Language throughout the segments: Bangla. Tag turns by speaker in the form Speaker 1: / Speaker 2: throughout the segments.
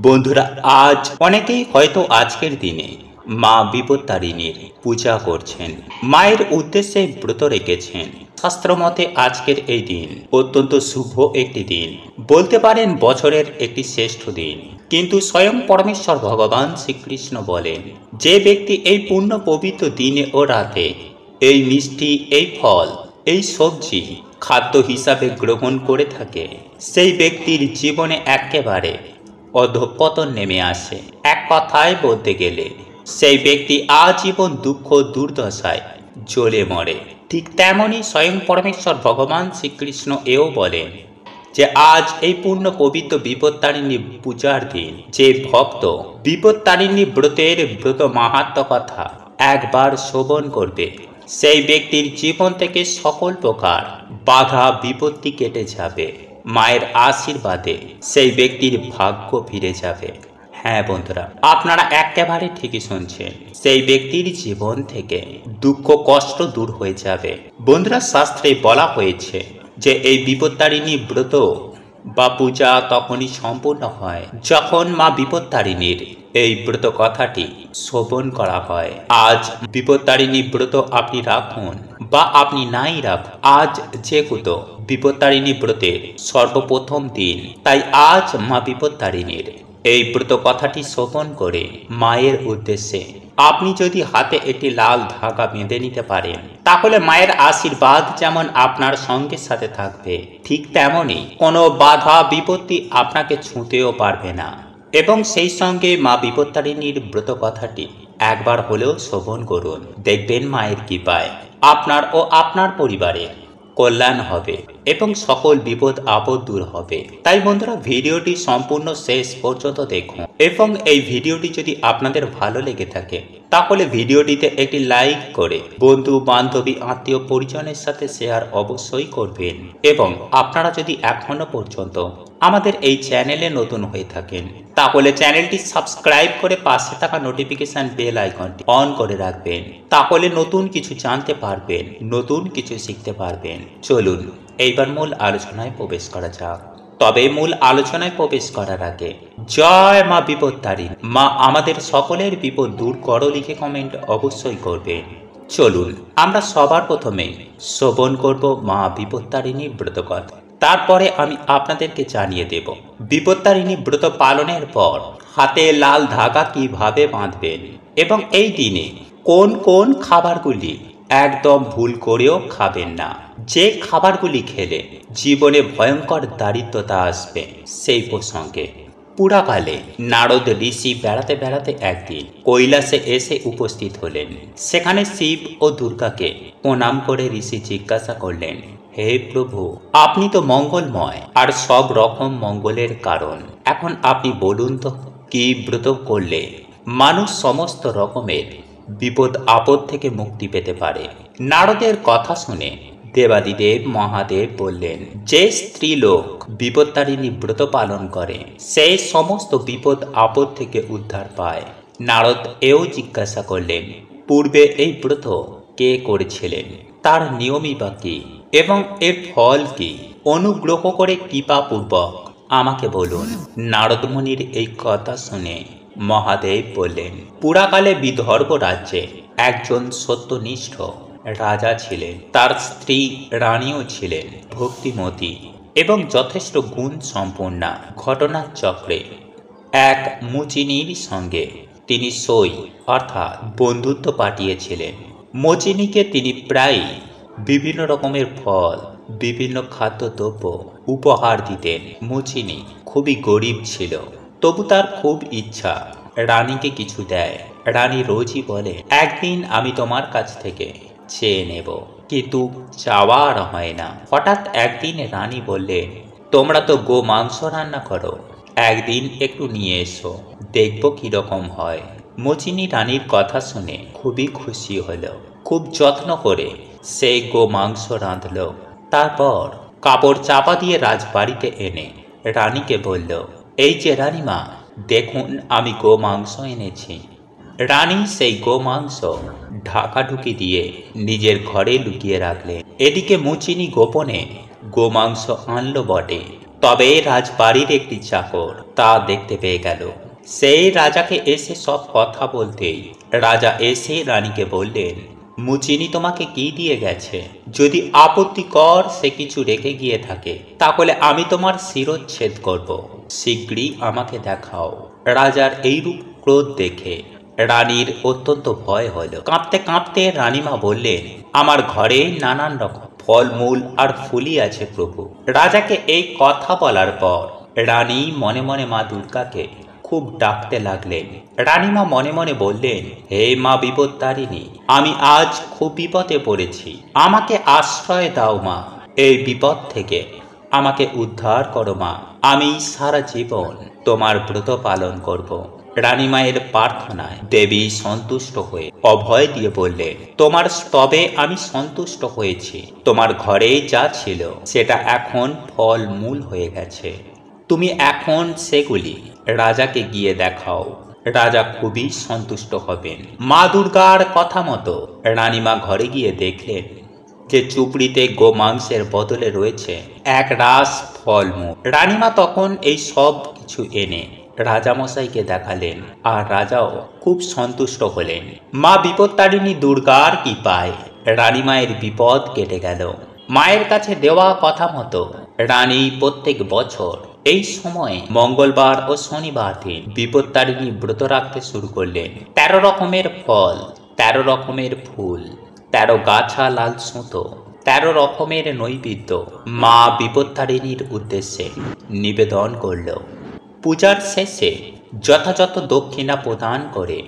Speaker 1: বন্ধুরা, আজ অনেকেই হয়তো আজকের দিনে মা বিপত্তারিণীর পূজা করছেন, মায়ের উদ্দেশ্যে ব্রত রেখেছেন। শাস্ত্র মতে আজকের এই দিন অত্যন্ত শুভ একটি দিন, বলতে পারেন বছরের একটি শ্রেষ্ঠ দিন। কিন্তু স্বয়ং পরমেশ্বর ভগবান শ্রীকৃষ্ণ বলেন, যে ব্যক্তি এই পূর্ণ পবিত্র দিনে ও রাতে এই মিষ্টি, এই ফল, এই সবজি খাদ্য হিসাবে গ্রহণ করে থাকে, সেই ব্যক্তির জীবনে একেবারে অধঃপতন নেমে আসে। এক কথায় বলতে গেলে সেই ব্যক্তি আজীবন দুঃখ দুর্দশায় জ্বলে মরে। ঠিক তেমনি স্বয়ং পরমেশ্বর ভগবান শ্রীকৃষ্ণ এও বলেন যে আজ এই পূর্ণ পবিত্র বিপত্তারিণী পূজার দিন যে ভক্ত বিপত্তারিণী ব্রত মাহাত্ম্য কথা একবার শ্রবণ করবে, সেই ব্যক্তির জীবন থেকে সকল প্রকার বাধা বিপত্তি কেটে যাবে। মায়ের আশীর্বাদে সেই ব্যক্তির ভাগ্য ফিরে যাবে। হ্যাঁ বন্ধুরা, আপনারা একেবারে ঠিকই শুনছেন, সেই ব্যক্তির জীবন থেকে দুঃখ কষ্ট দূর হয়ে যাবে। বন্ধুরা, শাস্ত্রে বলা হয়েছে যে এই বিপত্তারিণী ব্রত বা পূজা তখনই সম্পূর্ণ হয় যখন মা বিপত্তারিণীর এই ব্রত কথাটি শ্রবণ করা হয়। আজ বিপত্তারিণী ব্রত আপনি রাখুন বা আপনি নাই রাখুন, আজ যেহেতু বিপত্তারিণী ব্রতের সর্বপ্রথম দিন, তাই আজ মা বিপত্তারিণীর এই ব্রত কথাটি শ্রবণ করে মায়ের উদ্দেশ্যে আপনি যদি হাতে একটি লাল ধাগা বেঁধে নিতে পারেন, তাহলে মায়ের আশীর্বাদ যেমন আপনার সঙ্গে সাথে থাকবে, ঠিক তেমনি কোনো বাধা বিপত্তি আপনাকে ছুঁতেও পারবে না। এবং সেই সঙ্গে মা বিপত্তারিণীর ব্রত কথাটি একবার হলেও শ্রবণ করুন, দেখবেন মায়ের কৃপায় আপনার ও আপনার পরিবারের কল্যাণ হবে এবং সকল বিপদ আপদ দূর হবে। তাই বন্ধুরা, ভিডিওটি সম্পূর্ণ শেষ পর্যন্ত দেখুন এবং এই ভিডিওটি যদি আপনাদের ভালো লেগে থাকে তাহলে ভিডিওটিতে একটি লাইক করে বন্ধু বান্ধবী আত্মীয় পরিজনের সাথে শেয়ার অবশ্যই করবেন। এবং আপনারা যদি এখনো পর্যন্ত আমাদের এই চ্যানেলে নতুন হয়ে থাকেন তাহলে চ্যানেলটি সাবস্ক্রাইব করে পাশে থাকা নোটিফিকেশন বেল আইকনটি অন করে রাখবেন, তাহলে নতুন কিছু জানতে পারবেন, নতুন কিছু শিখতে পারবেন। চলুন এইবার মূল আলোচনায় প্রবেশ করা যাক। তবে মূল আলোচনায় প্রবেশ করার আগে জয় মা বিপত্তারিণী, মা আমাদের সকলের বিপদ দূর করো লিখে কমেন্ট অবশ্যই করবেন। চলুন আমরা সবার প্রথমে শ্রবণ করব মা বিপত্তারিণী ব্রত কথা, তারপরে আমি আপনাদেরকে জানিয়ে দেব বিপত্তারিণী ব্রত পালনের পর হাতে লাল ধাগা কিভাবে বাঁধবেন এবং এই দিনে কোন কোন খাবারগুলি একদম ভুল করেও খাবেন না, যে খাবারগুলি খেলে জীবনে ভয়ঙ্কর দারিদ্রতা আসবে সেই প্রসঙ্গে। পুরাকালে নারদ ঋষি বেড়াতে বেড়াতে একদিন কৈলাসে এসে উপস্থিত হলেন। সেখানে শিব ও দুর্গাকে প্রণাম করে ঋষি জিজ্ঞাসা করলেন, হে প্রভু, আপনি তো মঙ্গলময় আর সব রকম মঙ্গলের কারণ। এখন আপনি বলুন তো, কি ব্রত করলে মানুষ সমস্ত রকমের বিপদ আপদ থেকে মুক্তি পেতে পারে? নারদের কথা শুনে দেবাদিদেব মহাদেব বললেন, যে স্ত্রীলোক বিপত্তারিণী ব্রত পালন করে সেই সমস্ত বিপদ আপদ থেকে উদ্ধার পায়। নারদ এও জিজ্ঞাসা করলেন, পূর্বে এই ব্রত কে করেছিলেন, তার নিয়মই বা কি এবং এর ফল কি? অনুগ্রহ করে কৃপাপূর্বক আমাকে বলুন। নারদ মুনির এই কথা শুনে মহাদেব বললেন, পুরাকালে বিদর্ভ রাজ্যে একজন সত্যনিষ্ঠ রাজা ছিলেন। তার স্ত্রী রানীও ছিলেন ভক্তিমতী এবং যথেষ্ট গুণ সম্পন্না। ঘটনার চক্রে এক মুচিনীর সঙ্গে তিনি সই অর্থাৎ বন্ধুত্ব পাঠিয়েছিলেন। মুচিনীকে তিনি প্রায়ই বিভিন্ন রকমের ফল, বিভিন্ন খাদ্যদ্রব্য উপহার দিতেন। মুচিনী খুবই গরিব ছিল, তবু তার খুব ইচ্ছা রানীকে কিছু দেয়। রানী রোজই বলে, একদিন আমি তোমার কাছ থেকে চেয়ে নেব, কিন্তু চাওয়া আর হয় না। হঠাৎ একদিন রানী বললেন, তোমরা তো গো মাংস রান্না করো, একদিন একটু নিয়ে এসো, দেখবো কিরকম হয়। মুচিনী রানীর কথা শুনে খুবই খুশি হলো। খুব যত্ন করে সেই গো মাংস রাঁধল। তারপর কাপড় চাপা দিয়ে রাজবাড়িতে এনে রানীকে বলল, এই যে রানীমা, দেখুন আমি গো মাংস এনেছি। রানী সেই গো মাংস ঢাকাঢুকি দিয়ে নিজের ঘরে লুকিয়ে রাখলেন। এদিকে মুচিনী গোপনে গো মাংস আনলো বটে, তবে রাজবাড়ির একটি চাকর তা দেখতে পেয়ে গেল। সেই রাজাকে এসে সব কথা বলতেই রাজা এসে রানীকে বললেন, মুচিনি তোমাকে কি দিয়ে গেছে? যদি আপত্তিকর সে কিছু রেখে গিয়ে থাকে তাহলে আমি তোমার শিরচ্ছেদ করব। শীঘ্রই আমাকে দেখাও। রাজার এইরূপ ক্রোধ দেখে রানীর অত্যন্ত ভয় হলো। কাঁপতে কাঁপতে রানীমা বললেন, আমার ঘরে নানান রকম ফলমূল আর ফুলই আছে প্রভু। রাজাকে এই কথা বলার পর রানী মনে মনে মা দুর্গাকে খুব ডাকতে লাগলেন। রানীমা মনে মনে বললেন, হে মা বিপত্তারিণী, আমি আজ খুব বিপদে পড়েছি, আমাকে আশ্রয় দাও মা। এই বিপদ থেকে আমাকে উদ্ধার করো মা। আমি সারা জীবন তোমার ব্রত পালন করব। রানীমায়ের প্রার্থনায় দেবী সন্তুষ্ট হয়ে অভয় দিয়ে বললেন, তোমার স্তবে আমি সন্তুষ্ট হয়েছি। তোমার ঘরে যা ছিল সেটা এখন ফল মূল হয়ে গেছে। তুমি এখন সেগুলি রাজাকে গিয়ে দেখাও। রাজা খুবই সন্তুষ্ট হবেন। মা দুর্গার কথা মতো রানীমা ঘরে গিয়ে দেখলেন যে চুপড়িতে গোমাংসের বদলে রয়েছে এক রাস ফলমূল। রানীমা তখন এই সব কিছু এনে রাজামশাইকে দেখালেন আর রাজাও খুব সন্তুষ্ট হলেন। মা বিপত্তারিণী দুর্গার কৃপায় রানীমায়ের বিপদ কেটে গেল। মায়ের কাছে দেওয়া কথা মতো রানী প্রত্যেক বছর এই সময়ে মঙ্গলবার ও শনিবার দিন বিপত্তারিণী ব্রত রাখতে শুরু করলেন। 13 রকমের ফল, 13 রকমের ফুল, 13 গাছা লাল সুতো, 13 রকমের নৈবেদ্য মা বিপত্তারিণীর উদ্দেশ্যে নিবেদন করল। পূজার শেষে যথাযথ দক্ষিণা প্রদান করে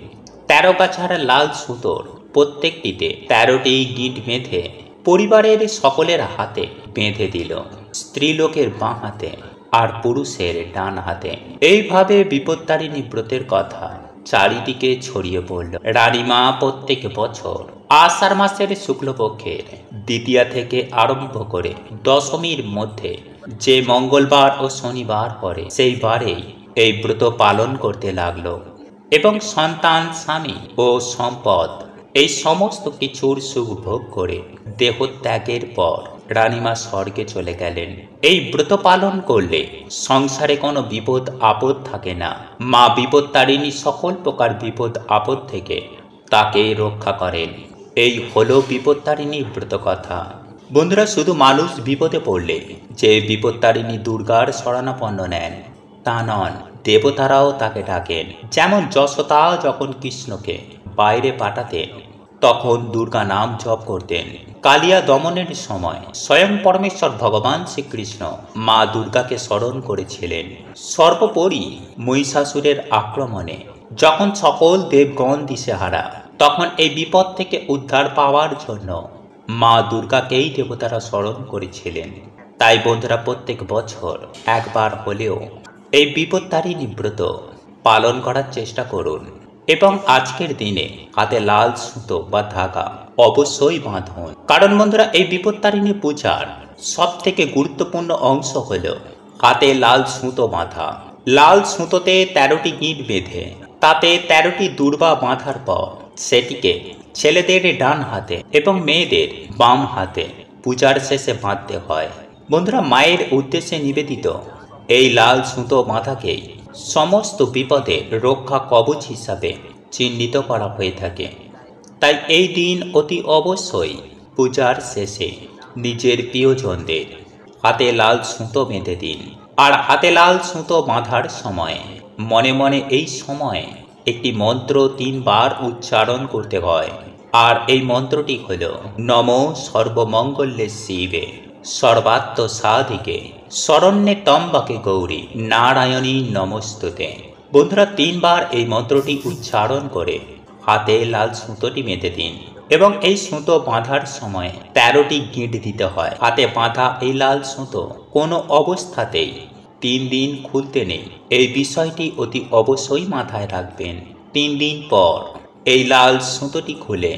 Speaker 1: 13 গাছার লাল সুতোর প্রত্যেকটিতে 13টি গিঁট বেঁধে পরিবারের সকলের হাতে বেঁধে দিল, স্ত্রীলোকের বাঁ হাতে আর পুরুষের ডান হাতে। এইভাবে বিপত্তারিণী ব্রতের কথা চারিদিকে ছড়িয়ে পড়ল। রানীমা প্রত্যেক বছর আষাঢ় মাসের শুক্লপক্ষের দ্বিতীয়া থেকে আরম্ভ করে দশমীর মধ্যে যে মঙ্গলবার ও শনিবার পরে সেই বারেই এই ব্রত পালন করতে লাগলো এবং সন্তান, স্বামী ও সম্পদ এই সমস্ত কিছুর সুখ ভোগ করে দেহত্যাগের পর রানীমা স্বর্গে চলে গেলেন। এই ব্রত পালন করলে সংসারে কোনো বিপদ আপদ থাকে না। মা বিপত্তারিণী সকল প্রকার বিপদ আপদ থেকে তাকে রক্ষা করেন। এই হলো বিপত্তারিণী ব্রত কথা। বন্ধুরা, শুধু মানুষ বিপদে পড়লে যে বিপত্তারিণী দুর্গার শরণাপন্ন নেন তা নন, দেবতারাও তাকে ডাকেন। যেমন যশোদা যখন কৃষ্ণকে বাইরে পাঠাতেন তখন দুর্গা নাম জপ করতেন। কালিয়া দমনের সময় স্বয়ং পরমেশ্বর ভগবান শ্রীকৃষ্ণ মা দুর্গাকে স্মরণ করেছিলেন। সর্বোপরি মহিষাসুরের আক্রমণে যখন সকল দেবগণ দিশেহারা, তখন এই বিপদ থেকে উদ্ধার পাওয়ার জন্য মা দুর্গাকেই দেবতারা স্মরণ করেছিলেন। তাই বন্ধুরা, প্রত্যেক বছর একবার হলেও এই বিপত্তারিণী ব্রত পালন করার চেষ্টা করুন এবং আজকের দিনে হাতে লাল সুতো বা ধাগা অবশ্যই বাঁধুন। কারণ বন্ধুরা, এই বিপত্তারিণী পূজার সব থেকে গুরুত্বপূর্ণ অংশ হল হাতে লাল সুতো বাঁধা। লাল সুতোতে 13টি গিঁট বেঁধে তাতে 13টি দুর্বা বাঁধার পর সেটিকে ছেলেদের ডান হাতে এবং মেয়েদের বাম হাতে পূজার শেষে বাঁধতে হয়। বন্ধুরা, মায়ের উদ্দেশ্যে নিবেদিত এই লাল সুতো বাঁধাকেই সমস্ত বিপদে রক্ষা কবচ হিসাবে চিহ্নিত করা হয়ে থাকে। তাই এই দিন অতি অবশ্যই পূজার শেষে নিজের প্রিয়জনদের হাতে লাল সুতো বেঁধে দিন। আর হাতে লাল সুতো বাঁধার সময় মনে মনে এই সময়ে একটি মন্ত্র 3 বার উচ্চারণ করতে হয়। আর এই মন্ত্রটি হল নমো সর্বমঙ্গলে শিবে সর্বাত্ম সাধিকে শরণ্যে ত্র্যম্বকে গৌরী নারায়ণী নমস্তুতে। বন্ধুরা, 3 বার এই মন্ত্রটি উচ্চারণ করে হাতে লাল সুতোটি বেঁধে দিন এবং এই সুতো বাঁধার সময় 13টি গিঁট দিতে হয়। হাতে বাঁধা এই লাল সুতো কোনো অবস্থাতেই 3 দিন খুলতে নেই। এই বিষয়টি অতি অবশ্যই মাথায় রাখবেন। 3 দিন পর এই লাল সুতোটি খুলে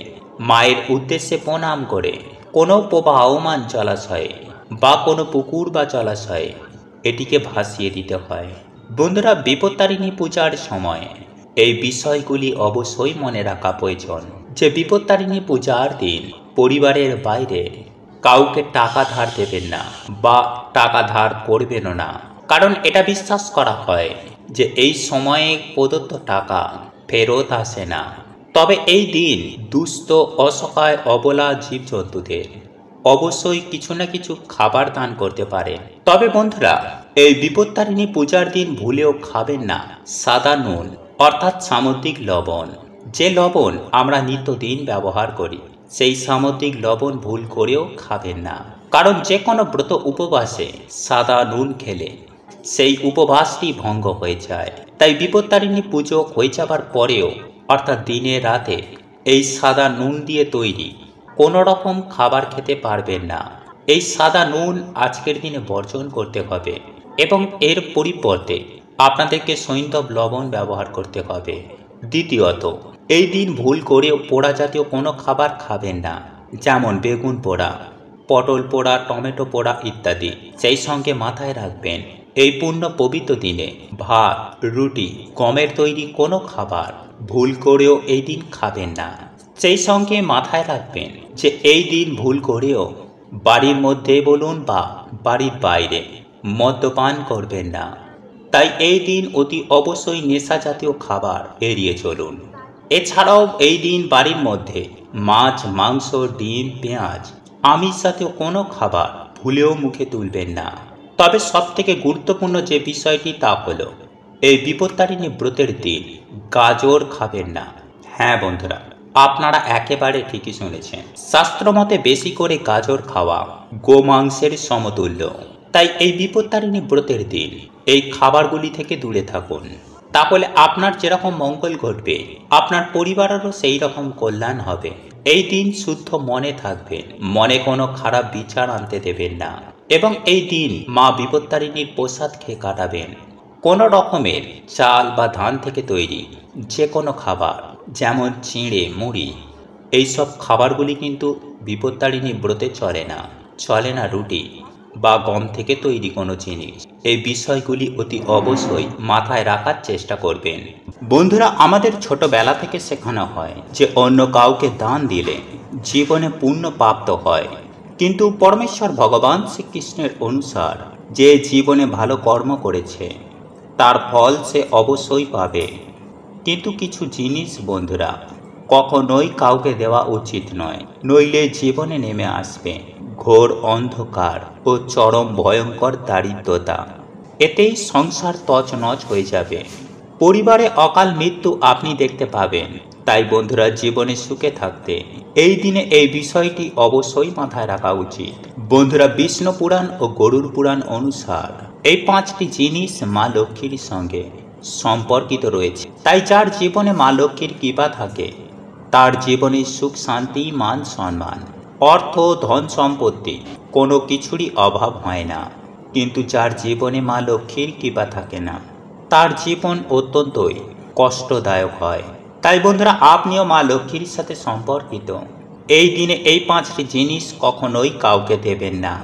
Speaker 1: মায়ের উদ্দেশ্যে প্রণাম করে কোনো প্রবাহমান জলাশয়ে বা কোনো পুকুর বা জলাশয়ে এটিকে ভাসিয়ে দিতে হয়। বন্ধুরা, বিপত্তারিণী পূজার সময় এই বিষয়গুলি অবশ্যই মনে রাখা প্রয়োজন যে বিপত্তারিণী পূজার দিন পরিবারের বাইরে কাউকে টাকা ধার দেবেন না বা টাকা ধার করবেনও না। কারণ এটা বিশ্বাস করা হয় যে এই সময়ে প্রদত্ত টাকা ফেরত আসে না। তবে এই দিন দুস্থ, অসহায়, অবলা জীবজন্তুদের অবশ্যই কিছু না কিছু খাবার দান করতে পারেন। তবে বন্ধুরা, এই বিপত্তারিণী পূজার দিন ভুলেও খাবেন না সাদা নুন, অর্থাৎ সামুদ্রিক লবণ। যে লবণ আমরা নিত্যদিন ব্যবহার করি, সেই সামুদ্রিক লবণ ভুল করেও খাবেন না। কারণ যে কোনো ব্রত উপবাসে সাদা নুন খেলে সেই উপবাসটি ভঙ্গ হয়ে যায়। তাই বিপত্তারিণী পুজো হয়ে যাবার পরেও, অর্থাৎ দিনে রাতে, এই সাদা নুন দিয়ে তৈরি কোনো রকম খাবার খেতে পারবেন না। এই সাদা নুন আজকের দিনে বর্জন করতে হবে এবং এর পরিবর্তে আপনাদেরকে সৈন্ধব লবণ ব্যবহার করতে হবে। দ্বিতীয়ত, এই দিন ভুল করেও পোড়া জাতীয় কোনো খাবার খাবেন না, যেমন বেগুন পোড়া, পটল পোড়া, টমেটো পোড়া ইত্যাদি। সেই সঙ্গে মাথায় রাখবেন, এই পূর্ণ পবিত্র দিনে ভাত, রুটি, গমের তৈরি কোনো খাবার ভুল করেও এই দিন খাবেন না। সেই সঙ্গে মাথায় রাখবেন যে এই দিন ভুল করেও বাড়ির মধ্যে বলুন বা বাড়ির বাইরে মদ্যপান করবেন না। তাই এই দিন অতি অবশ্যই নেশা জাতীয় খাবার এড়িয়ে চলুন। এছাড়াও এই দিন বাড়ির মধ্যে মাছ, মাংস, ডিম, পেঁয়াজ, আমিষ জাতীয় কোনো খাবার ভুলেও মুখে তুলবেন না। তবে সবথেকে গুরুত্বপূর্ণ যে বিষয়টি তা হলো, এই বিপত্তারিণী ব্রতের দিন গাজর খাবেন না। হ্যাঁ বন্ধুরা, আপনারা একেবারে ঠিকই শুনেছেন। শাস্ত্রমতে বেশি করে গাজর খাওয়া গোমাংসের সমতুল্য। তাই এই বিপত্তারিণী ব্রতের দিন এই খাবারগুলি থেকে দূরে থাকুন। তাহলে আপনার যেরকম মঙ্গল ঘটবে, আপনার পরিবারেরও সেই রকম কল্যাণ হবে। এই দিন শুদ্ধ মনে থাকবেন, মনে কোনো খারাপ বিচার আনতে দেবেন না এবং এই দিন মা বিপত্তারিণীর প্রসাদ খেয়ে কাটাবেন। কোনো রকমের চাল বা ধান থেকে তৈরি যে কোনো খাবার, যেমন চিঁড়ে, মুড়ি, এইসব খাবারগুলি কিন্তু বিপত্তারিণী ব্রতে চলে না। চলে না রুটি বা গম থেকে তৈরি কোনো জিনিস। এই বিষয়গুলি অতি অবশ্যই মাথায় রাখার চেষ্টা করবেন। বন্ধুরা, আমাদের ছোটবেলা থেকে শেখানো হয় যে অন্য কাউকে দান দিলে জীবনে পুণ্য প্রাপ্ত হয়। কিন্তু পরমেশ্বর ভগবান শ্রীকৃষ্ণের অনুসার যে জীবনে ভালো কর্ম করেছে তার ফল সে অবশ্যই পাবে। কিন্তু কিছু জিনিস বন্ধুরা কখনোই কাউকে দেওয়া উচিত নয়, নইলে জীবনে নেমে আসবে ঘোর অন্ধকার ও চরম ভয়ঙ্কর দারিদ্রতা। এতেই সংসার তছনছ হয়ে যাবে, পরিবারে অকাল মৃত্যু আপনি দেখতে পাবেন। তাই বন্ধুরা, জীবনে সুখে থাকতে এই দিনে এই বিষয়টি অবশ্যই মাথায় রাখা উচিত। বন্ধুরা, বিষ্ণু পুরাণ ও গরুড় পুরাণ অনুসার এই 5টি জিনিস মা লক্ষ্মীর সঙ্গে সম্পর্কিত রয়েছে। তাই যার জীবনে মা লক্ষ্মীর কৃপা থাকে তার জীবনে সুখ, শান্তি, মান, সম্মান, অর্থ, ধন সম্পত্তি কোনো কিছুরই অভাব হয় না। কিন্তু যার জীবনে মা লক্ষ্মীর কৃপা থাকে না তার জীবন অত্যন্তই কষ্টদায়ক হয়। তাই বন্ধুরা, আপনিও মা লক্ষ্মীর সাথে সম্পর্কিত এই দিনে এই 5টি জিনিস কখনোই কাউকে দেবেন না।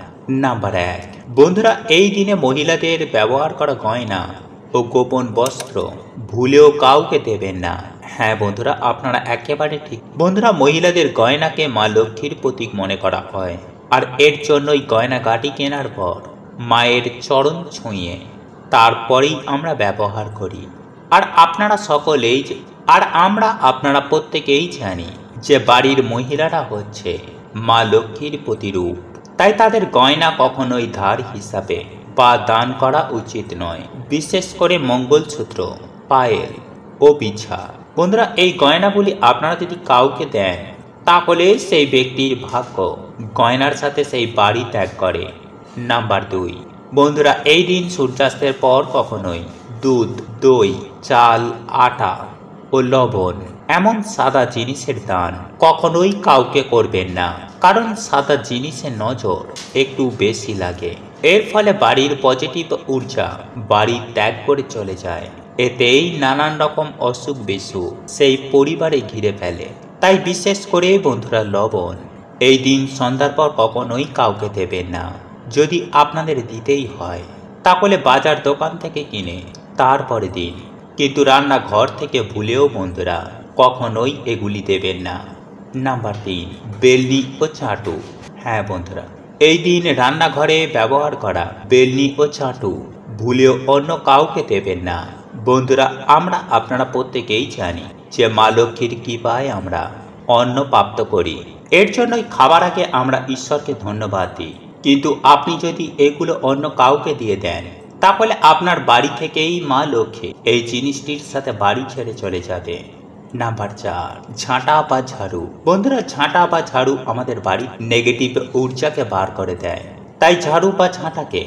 Speaker 1: নাম্বার 1, বন্ধুরা, এই দিনে মহিলাদের ব্যবহার করা গয়না ও গোপন বস্ত্র ভুলেও কাউকে দেবেন না। হ্যাঁ বন্ধুরা, আপনারা একেবারে ঠিক। বন্ধুরা, মহিলাদের গয়নাকে মা লক্ষ্মীর প্রতীক মনে করা হয়, আর এর জন্যই গয়নাগাটি কেনার পর মায়ের চরণ ছুঁয়ে তারপরেই আমরা ব্যবহার করি। আর আপনারা প্রত্যেকেই জানি যে বাড়ির মহিলারা হচ্ছে মা লক্ষ্মীর প্রতিরূপ। তাই তাদের গয়না কখনোই ধার হিসাবে বা দান করা উচিত নয়, বিশেষ করে মঙ্গলসূত্র, পায়েল ও বিছা। বন্ধুরা, এই গয়নাগুলি আপনারা যদি কাউকে দেন তাহলে সেই ব্যক্তির ভাগ্য গয়নার সাথে সেই বাড়ি ত্যাগ করে। নাম্বার 2, বন্ধুরা, এই দিন সূর্যাস্তের পর কখনোই দুধ, দই, চাল, আটা ও লবণ এমন সাদা জিনিসের দান কখনোই কাউকে করবেন না। কারণ সাদা জিনিসের নজর একটু বেশি লাগে। এর ফলে বাড়ির পজিটিভ ঊর্জা বাড়ি ত্যাগ করে চলে যায়। এতেই নানান রকম অসুখ বিসুখ সেই পরিবারে ঘিরে ফেলে। তাই বিশেষ করে বন্ধুরা, লবণ এই দিন সন্ধ্যার পর কখনোই কাউকে দেবেন না। যদি আপনাদের দিতেই হয় তাহলে বাজার দোকান থেকে কিনে তারপরে দিন, কিন্তু রান্নাঘর থেকে ভুলেও বন্ধুরা কখনোই এগুলি দেবেন না। নাম্বার 3, বেলনি ও চাটু। হ্যাঁ বন্ধুরা, এই দিন রান্নাঘরে ব্যবহার করা বেলনি ও চাটু ভুলেও অন্য কাউকে দেবেন না। বন্ধুরা, আমরা আপনারা প্রত্যেকেই জানি যে মা লক্ষ্মীর কৃপায় আমরা অন্ন প্রাপ্ত করি। এর জন্যই খাবার আগে আমরা ঈশ্বরকে ধন্যবাদ দিই। কিন্তু আপনি যদি এগুলো অন্য কাউকে দিয়ে দেন, তাহলে আপনার বাড়ি থেকেই মা লক্ষ্মী এই জিনিসটির সাথে বাড়ি ছেড়ে চলে যাবে। নাম্বার 4, ঝাঁটা বা ঝাড়ু। বন্ধুরা, ঝাঁটা বা ঝাড়ু আমাদের বাড়ির নেগেটিভ ঊর্জাকে বার করে দেয়। তাই ঝাড়ু বা ঝাঁটাকে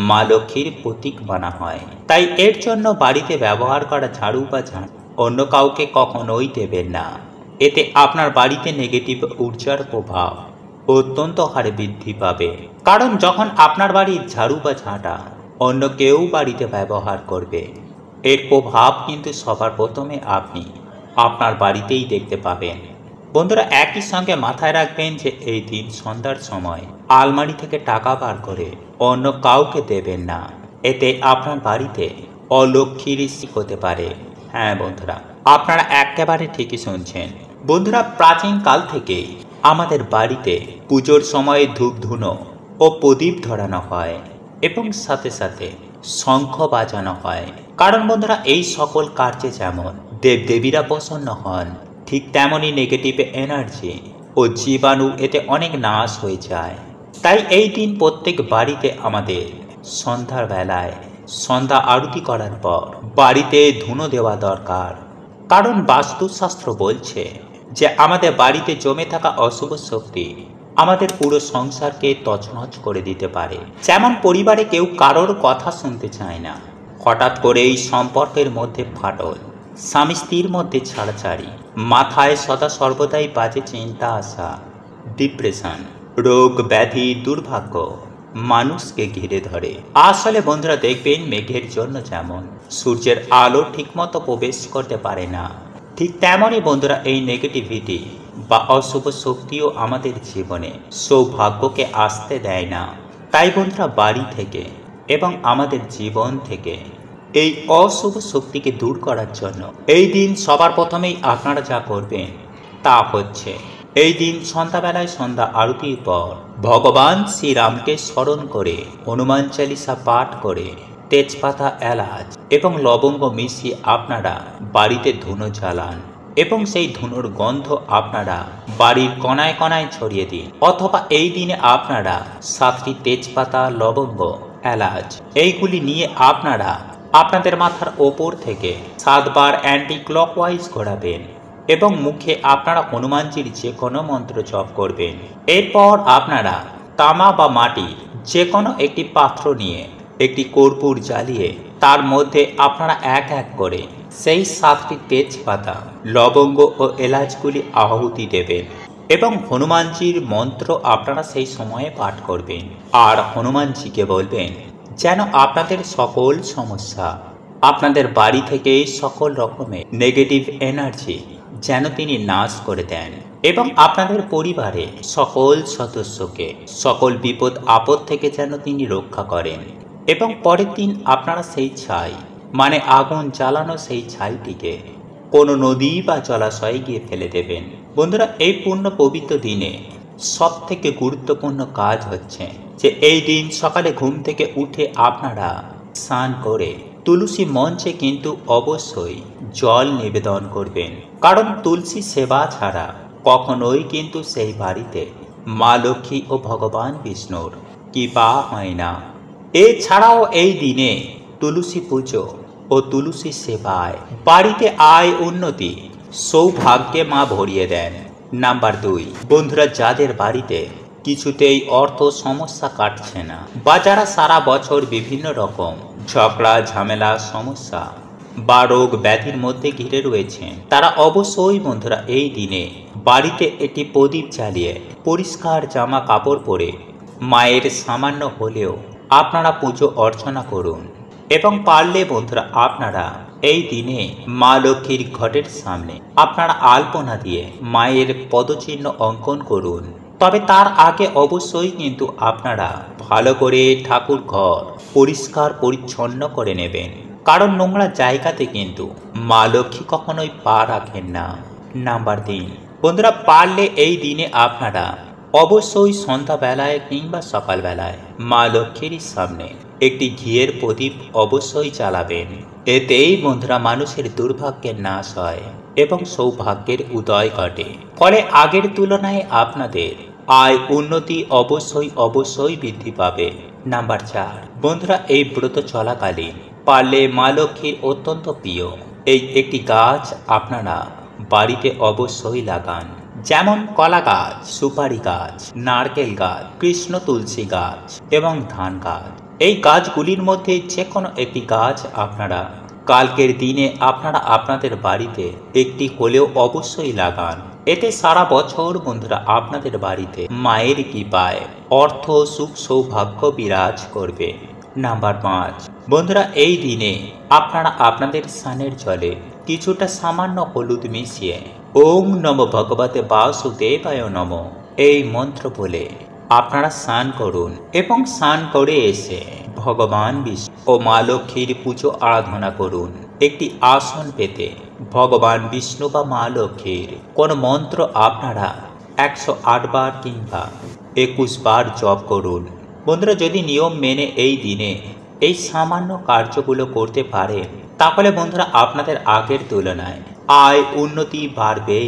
Speaker 1: মা লক্ষ্মীর প্রতীক মানা হয়। তাই এর জন্য বাড়িতে ব্যবহার করা ঝাড়ু বা ঝাঁটা অন্য কাউকে কখনোই দেবেন না। এতে আপনার বাড়িতে নেগেটিভ ঊর্জার প্রভাব অত্যন্ত হারে বৃদ্ধি পাবে। কারণ যখন আপনার বাড়ির ঝাড়ু বা ঝাঁটা অন্য কেউ বাড়িতে ব্যবহার করবে, এর প্রভাব কিন্তু সবার প্রথমে আপনি আপনার বাড়িতেই দেখতে পাবেন। বন্ধুরা, একই সঙ্গে মাথায় রাখবেন যে এই দিন সন্ধ্যার সময় আলমারি থেকে টাকা বার করে অন্য কাউকে দেবেন না। এতে আপনার বাড়িতে অলক্ষ্মীর সৃষ্টি হতে পারে। হ্যাঁ বন্ধুরা, আপনারা একেবারে ঠিকই শুনছেন। বন্ধুরা, প্রাচীন কাল থেকেই আমাদের বাড়িতে পুজোর সময় ধূপ ধুনো ও প্রদীপ ধরানো হয় এবং সাথে সাথে শঙ্খ বাজানো হয়। কারণ বন্ধুরা, এই সকল কার্যে যেমন দেবদেবীরা প্রসন্ন হন, ঠিক তেমনই নেগেটিভ এনার্জি ও জীবাণু এতে অনেক নাশ হয়ে যায়। তাই এই দিন প্রত্যেক বাড়িতে আমাদের সন্ধ্যার বেলায় সন্ধ্যা আরতি করার পর বাড়িতে ধুনো দেওয়া দরকার। কারণ বাস্তুশাস্ত্র বলছে যে আমাদের বাড়িতে জমে থাকা অশুভ শক্তি আমাদের পুরো সংসারকে তছনছ করে দিতে পারে। যেমন পরিবারে কেউ কারোর কথা শুনতে চায় না, হঠাৎ করেই সম্পর্কের মধ্যে ফাটল, স্বামী স্ত্রীর মধ্যে ছাড়াছাড়ি, মাথায় সদা সর্বদাই বাজে চিন্তা আসা, ডিপ্রেশন, রোগ ব্যাধি, দুর্ভাগ্য মানুষকে ঘিরে ধরে। আসলে বন্ধুরা দেখবেন, মেঘের জন্য যেমন সূর্যের আলো ঠিকমতো প্রবেশ করতে পারে না, ঠিক তেমনই বন্ধুরা এই নেগেটিভিটি বা অশুভ শক্তিও আমাদের জীবনে সৌভাগ্যকে আসতে দেয় না। তাই বন্ধুরা, বাড়ি থেকে এবং আমাদের জীবন থেকে এই অশুভ শক্তিকে দূর করার জন্য এই দিন সবার প্রথমেই আপনারা যা করবেন তা হচ্ছে, এই দিন সন্ধ্যাবেলায় সন্ধ্যা আরতির পর ভগবান শ্রীরামকে স্মরণ করে হনুমান চালিসা পাঠ করে তেজপাতা, এলাচ এবং লবঙ্গ মিশিয়ে আপনারা বাড়িতে ধুনো জ্বালান এবং সেই ধুনোর গন্ধ আপনারা বাড়ির কণায় কণায় ছড়িয়ে দিন। অথবা এই দিনে আপনারা 7টি তেজপাতা, লবঙ্গ, এলাচ এইগুলি নিয়ে আপনারা আপনাদের মাথার ওপর থেকে 7 বার অ্যান্টি ক্লকওয়াইজ ঘোরাবেন এবং মুখে আপনারা হনুমানজির যে কোনো মন্ত্র জপ করবেন। এরপর আপনারা তামা বা মাটি যে কোনো একটি পাত্র নিয়ে একটি কর্পূর জ্বালিয়ে তার মধ্যে আপনারা এক এক করে সেই 7টি তেজপাতা, লবঙ্গ ও এলাচগুলি আহুতি দেবেন এবং হনুমানজির মন্ত্র আপনারা সেই সময়ে পাঠ করবেন। আর হনুমানজিকে বলবেন যেন আপনাদের সকল সমস্যা, আপনাদের বাড়ি থেকে সকল রকমের নেগেটিভ এনার্জি যেন তিনি নাশ করে দেন এবং আপনাদের পরিবারে সকল সদস্যকে সকল বিপদ আপদ থেকে যেন তিনি রক্ষা করেন। এবং পরের দিন আপনারা সেই ছাই মানে আগুন জ্বালানো সেই ছাইটিকে কোনো নদী বা জলাশয়ে গিয়ে ফেলে দেবেন। বন্ধুরা, এই পূর্ণ পবিত্র দিনে সব থেকে গুরুত্বপূর্ণ কাজ হচ্ছে যে এই দিন সকালে ঘুম থেকে উঠে আপনারা স্নান করে তুলসী মঞ্চে কিন্তু অবশ্যই জল নিবেদন করবেন। কারণ তুলসী সেবা ছাড়া কখনোই কিন্তু সেই বাড়িতে মা লক্ষ্মী ও ভগবান বিষ্ণুর কৃপা হয় না। এছাড়াও এই দিনে তুলসী পুজো ও তুলসী সেবায় বাড়িতে আয় উন্নতি সৌভাগ্যে মা ভরিয়ে দেন। নাম্বার 2, বন্ধুরা, যাদের বাড়িতে কিছুতেই অর্থ সমস্যা কাটছে না বা যারা সারা বছর বিভিন্ন রকম ঝগড়া ঝামেলা সমস্যা বা রোগ ব্যাধির মধ্যে ঘিরে রয়েছে, তারা অবশ্যই বন্ধুরা এই দিনে বাড়িতে একটি প্রদীপ জ্বালিয়ে পরিষ্কার জামা কাপড় পরে মায়ের সামান্য হলেও আপনারা পুজো অর্চনা করুন। এবং পারলে বন্ধুরা আপনারা এই দিনে মা লক্ষ্মীর ঘটের সামনে আপনারা আলপনা দিয়ে মায়ের পদচিহ্ন অঙ্কন করুন। তবে তার আগে অবশ্যই কিন্তু আপনারা ভালো করে ঠাকুর ঘর পরিষ্কার পরিচ্ছন্ন করে নেবেন। কারণ নোংরা জায়গাতে কিন্তু মা লক্ষ্মী কখনোই পা রাখেন না। নাম্বার 3, বন্ধুরা, পারলে এই দিনে আপনারা অবশ্যই সন্ধ্যাবেলায় কিংবা সকালবেলায় মা লক্ষ্মীর সামনে একটি ঘিয়ের প্রদীপ অবশ্যই জ্বালাবেন। এতেই বন্ধুরা মানুষের দুর্ভাগ্যের নাশ হয় এবং সৌভাগ্যের উদয় ঘটে। ফলে আগের তুলনায় আপনাদের আয় উন্নতি অবশ্যই বৃদ্ধি পাবে। নাম্বার 4, বন্ধুরা এই ব্রত চলাকালীন পারলে মা লক্ষ্মীর অত্যন্ত প্রিয় এই একটি গাছ আপনারা বাড়িতে অবশ্যই লাগান, যেমন কলা গাছ, সুপারি গাছ, নারকেল গাছ, কৃষ্ণ তুলসী গাছ এবং ধান গাছ। এই গাছগুলির মধ্যে যে কোনো একটি গাছ আপনারা কালকের দিনে আপনারা আপনাদের বাড়িতে একটি হলেও অবশ্যই লাগান। এতে সারা বছর বন্ধুরা আপনাদের বাড়িতে মায়ের কৃপায় অর্থ সুখ সৌভাগ্য বিরাজ করবে। নাম্বার 5, বন্ধুরা এই দিনে আপনারা আপনাদের স্নানের জলে কিছুটা সামান্য হলুদ মিশিয়ে ওম নমো ভগবতে বাসুদেবায় নমঃ এই মন্ত্র বলে আপনারা স্নান করুন এবং স্নান করে এসে ভগবান বিষ্ণু ও মা লক্ষ্মীর পুজো আরাধনা করুন। একটি আসন পেতে ভগবান বিষ্ণু বা মা লক্ষ্মীর কোন মন্ত্র আপনারা 108 বার কিংবা 21 বার জপ করুন। বন্ধুরা যদি নিয়ম মেনে এই দিনে এই সামান্য কার্যগুলো করতে পারেন, তাহলে বন্ধুরা আপনাদের আগের তুলনায় আয় উন্নতি বাড়বে।